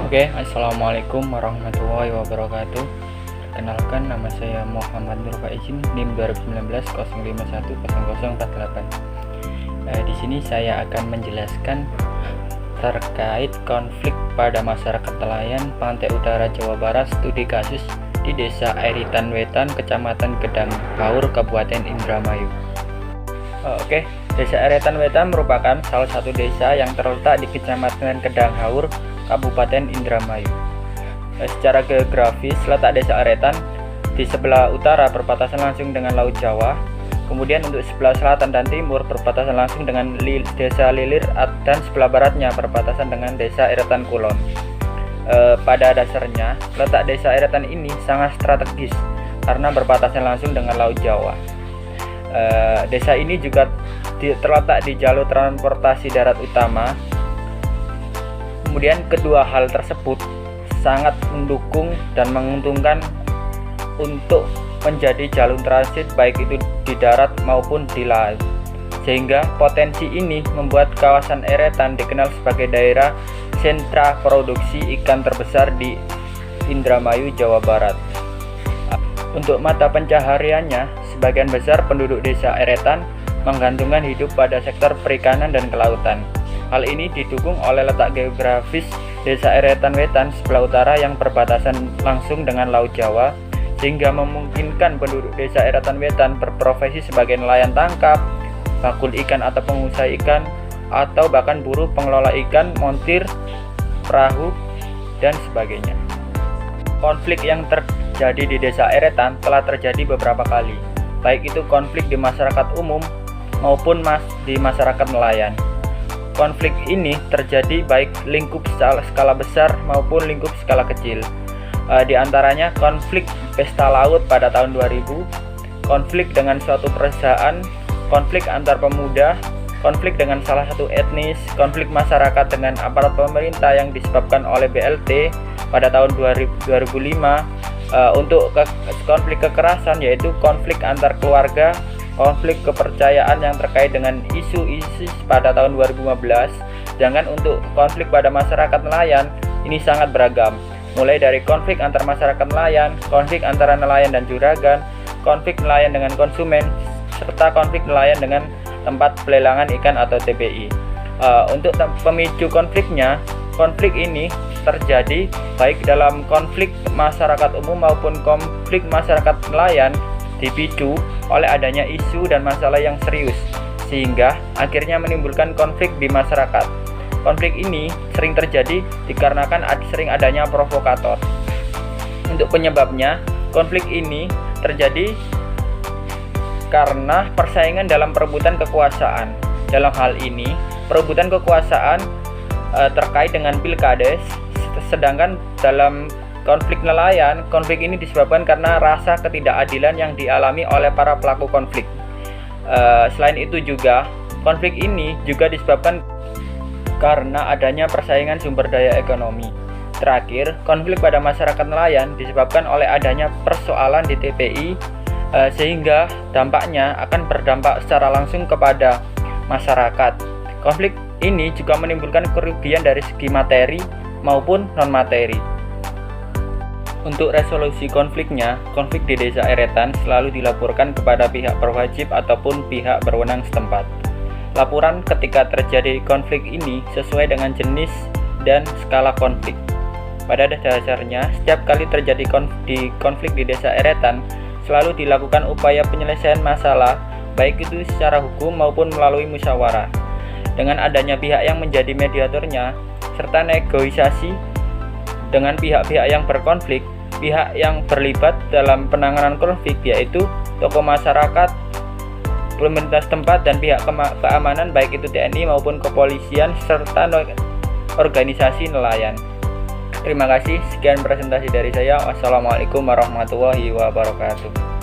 Oke, assalamualaikum warahmatullahi wabarakatuh. Perkenalkan, nama saya Muhammad Nur Faizin, NIM 2019 0510048. Di sini saya akan menjelaskan terkait konflik pada masyarakat nelayan Pantai Utara Jawa Barat, studi kasus di Desa Airitan Wetan, Kecamatan Gedang Haur, Kabupaten Indramayu. Oke, Desa Airitan Wetan merupakan salah satu desa yang terletak di Kecamatan Gedang Haur, Kabupaten Indramayu. Secara geografis, letak Desa Airitan di sebelah utara berbatasan langsung dengan Laut Jawa. Kemudian untuk sebelah selatan dan timur berbatasan langsung dengan Desa Lilir, dan sebelah baratnya berbatasan dengan Desa Airitan Kulon. Pada dasarnya, letak Desa Airitan ini sangat strategis karena berbatasan langsung dengan Laut Jawa. Desa ini juga terletak di jalur transportasi darat utama. Kemudian kedua hal tersebut sangat mendukung dan menguntungkan untuk menjadi jalur transit baik itu di darat maupun di laut, sehingga potensi ini membuat kawasan Airitan dikenal sebagai daerah sentra produksi ikan terbesar di Indramayu, Jawa Barat. Untuk mata pencahariannya, sebagian besar penduduk Desa Airitan menggantungkan hidup pada sektor perikanan dan kelautan. Hal ini didukung oleh letak geografis Desa Airitan Wetan sebelah utara yang berbatasan langsung dengan Laut Jawa, sehingga memungkinkan penduduk Desa Airitan Wetan berprofesi sebagai nelayan tangkap, bakul ikan atau pengusaha ikan, atau bahkan buruh pengelola ikan, montir, perahu, dan sebagainya. Konflik yang terjadi di Desa Airitan telah terjadi beberapa kali, baik itu konflik di masyarakat umum maupun di masyarakat nelayan. Konflik ini terjadi baik lingkup skala besar maupun lingkup skala kecil. Di antaranya konflik pesta laut pada tahun 2000, konflik dengan suatu perusahaan, konflik antar pemuda, konflik dengan salah satu etnis, konflik masyarakat dengan aparat pemerintah yang disebabkan oleh BLT pada tahun 2005. Untuk konflik kekerasan yaitu konflik antar keluarga, konflik kepercayaan yang terkait dengan isu-isu pada tahun 2015. Sedangkan untuk konflik pada masyarakat nelayan ini sangat beragam, mulai dari konflik antar masyarakat nelayan, konflik antara nelayan dan juragan, konflik nelayan dengan konsumen, serta konflik nelayan dengan tempat pelelangan ikan atau TPI. Untuk pemicu konfliknya, konflik ini terjadi baik dalam konflik masyarakat umum maupun konflik masyarakat nelayan dipicu oleh adanya isu dan masalah yang serius, sehingga akhirnya menimbulkan konflik di masyarakat. Konflik ini sering terjadi dikarenakan sering adanya provokator. Untuk penyebabnya, konflik ini terjadi karena persaingan dalam perebutan kekuasaan. Dalam hal ini, perebutan kekuasaan terkait dengan pilkades, sedangkan dalam konflik nelayan, konflik ini disebabkan karena rasa ketidakadilan yang dialami oleh para pelaku konflik. Selain itu juga, konflik ini juga disebabkan karena adanya persaingan sumber daya ekonomi. Terakhir, konflik pada masyarakat nelayan disebabkan oleh adanya persoalan di TPI, sehingga dampaknya akan berdampak secara langsung kepada masyarakat. Konflik ini juga menimbulkan kerugian dari segi materi maupun non-materi. Untuk resolusi konfliknya, konflik di Desa Airitan selalu dilaporkan kepada pihak berwajib ataupun pihak berwenang setempat. Laporan ketika terjadi konflik ini sesuai dengan jenis dan skala konflik. Pada dasarnya, setiap kali terjadi konflik di Desa Airitan, selalu dilakukan upaya penyelesaian masalah, baik itu secara hukum maupun melalui musyawarah. Dengan adanya pihak yang menjadi mediatornya, serta negosiasi dengan pihak-pihak yang berkonflik, pihak yang terlibat dalam penanganan konflik yaitu tokoh masyarakat, pemerintah setempat, dan pihak keamanan baik itu TNI maupun kepolisian serta organisasi nelayan. Terima kasih, sekian presentasi dari saya. Wassalamualaikum warahmatullahi wabarakatuh.